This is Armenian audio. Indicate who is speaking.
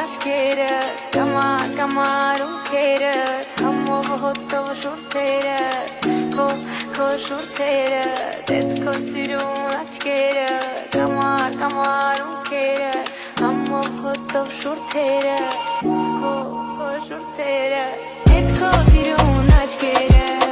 Speaker 1: աչքերը կամար ու քերը համով հոտով շուրթերը քո շուրթերը դեդ քո սիրուն աչքերը կամար ու քերը համով հոտով շուրթերը քո շուրթերը դեդ քո սիրուն աչքերը